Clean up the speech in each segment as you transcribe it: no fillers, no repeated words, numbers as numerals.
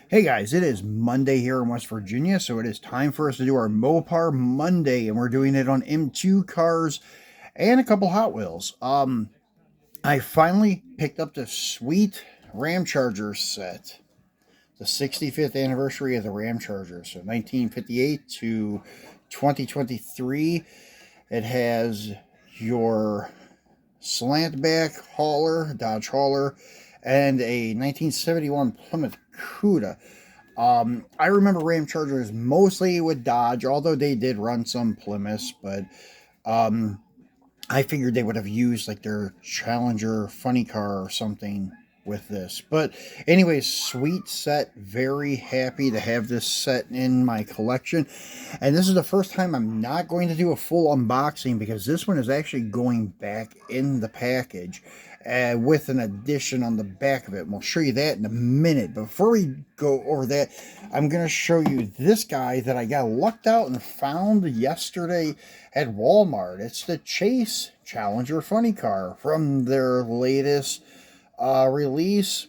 Hey guys, it is Monday here in West Virginia, so it is time for us to do our Mopar Monday, and we're doing it on M2 cars and a couple Hot Wheels. I finally picked up the sweet Ramcharger set, the 65th anniversary of the Ramcharger, so 1958 to 2023. It has your slant back hauler, Dodge hauler, and a 1971 Plymouth Cuda. I remember Ramchargers mostly with Dodge, although they did run some Plymouths, but I figured they would have used like their Challenger funny car or something with this. But anyways, sweet set. Very happy to have this set in my collection. And this is the first time I'm not going to do a full unboxing because this one is actually going back in the package with an addition on the back of it. And we'll show you that in a minute. But before we go over that, I'm going to show you this guy that I got lucked out and found yesterday at Walmart. It's the Chase Challenger funny car from their latest release.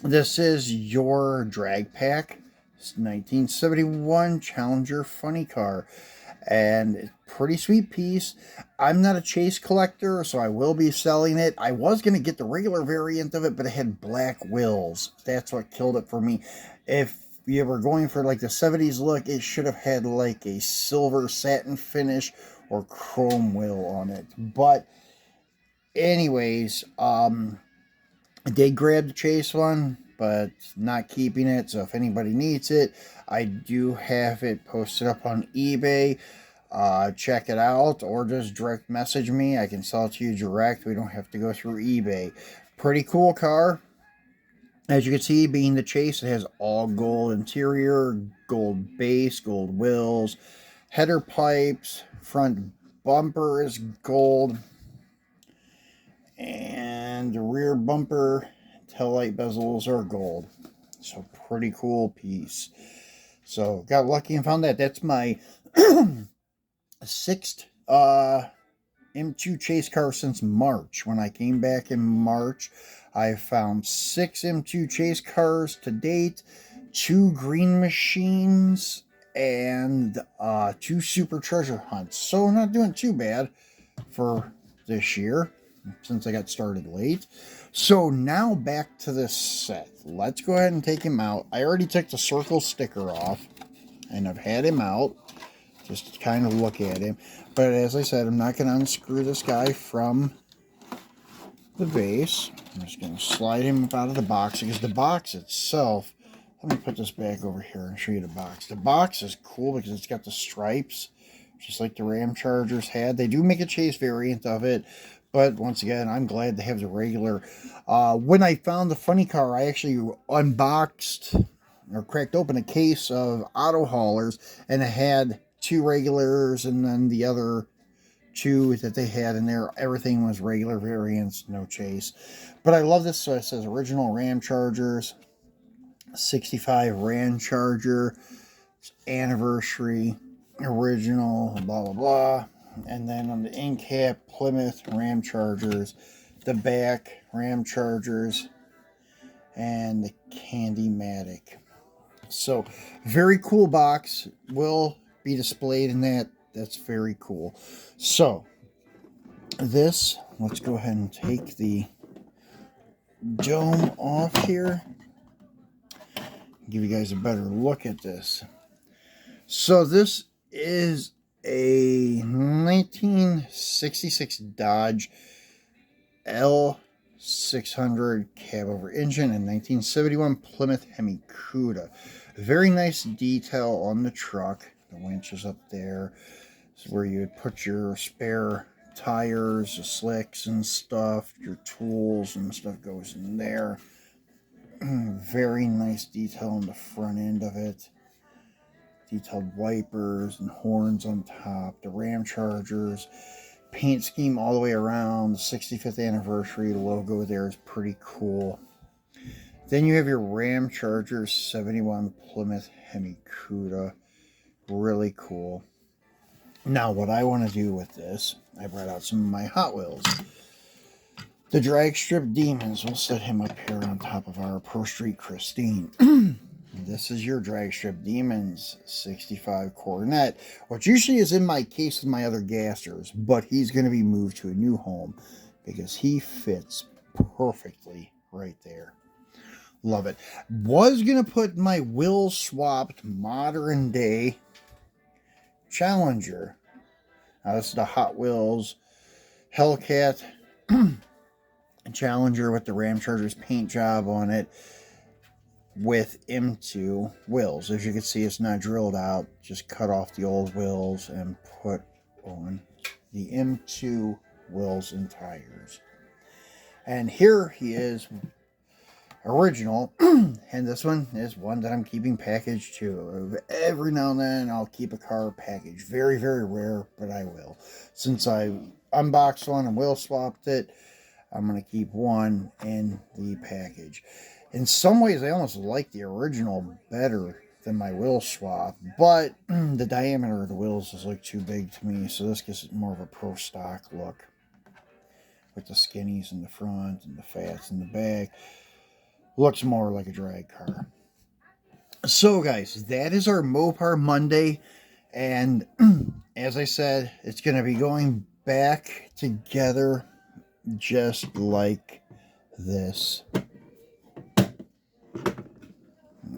This is your drag pack. It's 1971 Challenger funny car, and pretty sweet piece. I'm not a Chase collector, so I will be selling it. I was going to get the regular variant of it, but it had black wheels. That's what killed it for me. If you were going for like the 70s look, it should have had like a silver satin finish or chrome wheel on it. But anyways, I did grab the Chase one, but not keeping it. So if anybody needs it, I do have it posted up on eBay. Check it out, or just direct message me. I can sell it to you direct. We don't have to go through eBay. Pretty cool car. As you can see, being the Chase, it has all gold interior, gold base, gold wheels, header pipes, front bumper is gold, and the rear bumper tail light bezels are gold. So pretty cool piece. So got lucky and found that. That's my sixth M2 Chase car since March. When I came back in March, I found 6 M2 Chase cars to date, 2 green machines, and 2 super treasure hunts. So not doing too bad for this year, since I got started late. So now back to this set. Let's go ahead and take him out. I already took the circle sticker off, and I've had him out just to kind of look at him. But as I said, I'm not going to unscrew this guy from the base. I'm just going to slide him up out of the box, because the box itself, let me put this back over here and show you the box. The box is cool because it's got the stripes, just like the Ramchargers had. They do make a Chase variant of it, but once again, I'm glad to have the regular. When I found the funny car, I actually unboxed or cracked open a case of auto haulers, and it had 2 regulars and then the other 2 that they had in there. Everything was regular variants, no Chase. But I love this. So it says original Ramchargers, 65 Ramcharger, anniversary, original, blah, blah, blah. And then on the end cap, Plymouth Ramchargers, the back Ramchargers, and the Candy-Matic. So, very cool box. Will be displayed in that. That's very cool. So, this, let's go ahead and take the dome off here. Give you guys a better look at this. So, this is a 1966 Dodge L600 cab over engine and 1971 Plymouth Hemi Cuda. Very nice detail on the truck. The winch is up there. This is where you would put your spare tires, the slicks and stuff. Your tools and stuff goes in there. Very nice detail on the front end of it. Detailed wipers and horns on top. The Ramchargers. Paint scheme all the way around. The 65th anniversary logo there is pretty cool. Then you have your Ramcharger 71 Plymouth Hemi Cuda. Really cool. Now, what I want to do with this, I brought out some of my Hot Wheels. The drag strip Demons. We'll set him up here on top of our Pro Street Christine. This is your Drag Strip Demons 65 Coronet, which usually is in my case with my other gassers, but he's going to be moved to a new home because he fits perfectly right there. Love it. Was going to put my Will swapped modern day Challenger. Now, this is the Hot Wheels Hellcat Challenger with the Ramchargers paint job on it with M2 wheels. As you can see, it's not drilled out. Just cut off the old wheels and put on the M2 wheels and tires. And here he is, original, and this one is one that I'm keeping packaged too. Every now and then I'll keep a car packaged. Very, very rare, but I will. Since I unboxed one and Will swapped it, I'm going to keep one in the package. In some ways, I almost like the original better than my Will swap, but the diameter of the wheels is like too big to me, so this gives it more of a pro stock look. With the skinnies in the front and the fats in the back. Looks more like a drag car. So guys, that is our Mopar Monday, and as I said, it's going to be going back together just like this.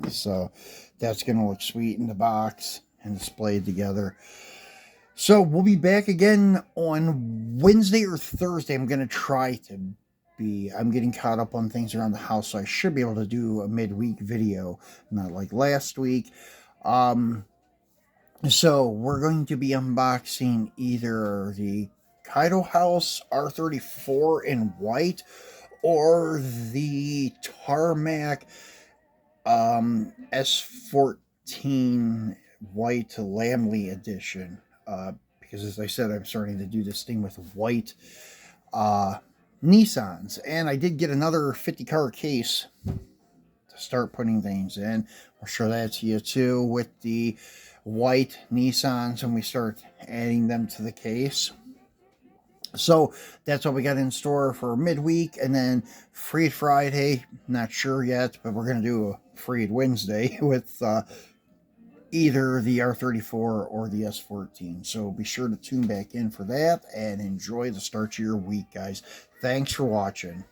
So that's going to look sweet in the box and displayed together. So we'll be back again on Wednesday or Thursday. I'm going to try to be. I'm getting caught up on things around the house, so I should be able to do a midweek video, not like last week. So we're going to be unboxing either the Kaido House R34 in white or the Tarmac S14 white Lamley edition. Because as I said, I'm starting to do this thing with white Nissans. And I did get another 50 car case to start putting things in. I'll show that to you too with the white Nissans when we start adding them to the case. So that's what we got in store for midweek, and then Freed Friday, not sure yet, but we're going to do a Freed Wednesday with either the R34 or the S14. So be sure to tune back in for that and enjoy the start of your week, guys. Thanks for watching.